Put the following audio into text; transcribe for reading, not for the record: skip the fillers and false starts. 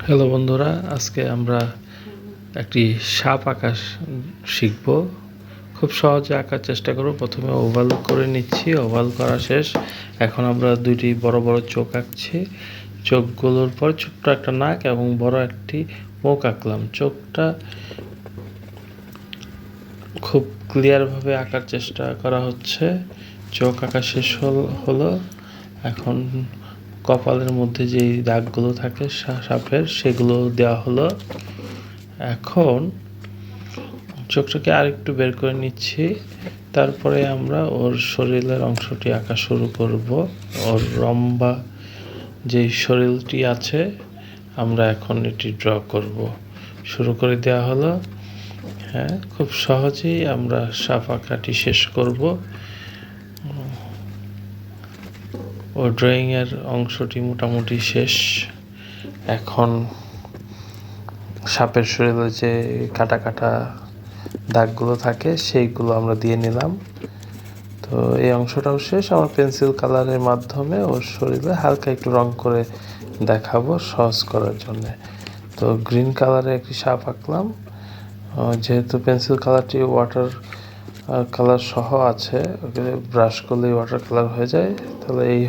Hello বন্ধুরা, আজকে আমরা একটি সাপ আঁকা শিখব। খুব সহজে আঁকার চেষ্টা করব। প্রথমে ওভাল করে নিচ্ছি, ওভাল করা শেষ। এখন আমরা দুইটি বড় বড় চোখ আঁকছি। চোখগুলোর পর ছোট্ট একটা নাক এবং বড় একটি মুখ আঁকলাম। চোখটা খুব ক্লিয়ারভাবে আঁকার চেষ্টা করা হচ্ছে। চোখ আঁকা শেষ হলো। এখন কপালের মধ্যে যেই দাগগুলো থাকে সাপের, সেগুলো দেওয়া হলো। এখন চোখটাকে আরেকটু বের করে নিচ্ছি। তারপরে আমরা ওর শরীরের অংশটি আঁকা শুরু করব। ওর লম্বা যেই শরীরটি আছে, আমরা এখন এটি ড্র করব। শুরু করে দেওয়া হলো। হ্যাঁ, খুব সহজেই আমরা সাপ আঁকাটি শেষ করব। ও ড্রয়িংয়ের অংশটি মোটামুটি শেষ। এখন সাপের শরীরে যে কাটা কাটা দাগগুলো থাকে সেইগুলো আমরা দিয়ে নিলাম। তো এই অংশটাও শেষ। আমরা পেন্সিল কালারের মাধ্যমে ওর শরীরে হালকা একটু রং করে দেখাবো সহজ করার জন্যে। তো গ্রিন কালারে একটি সাপ আঁকলাম। যেহেতু পেন্সিল কালারটি ওয়াটার কালার সহ আছে, ওকে ব্রাশ করলেই ওয়াটার কালার হয়ে যায়, তাহলে এই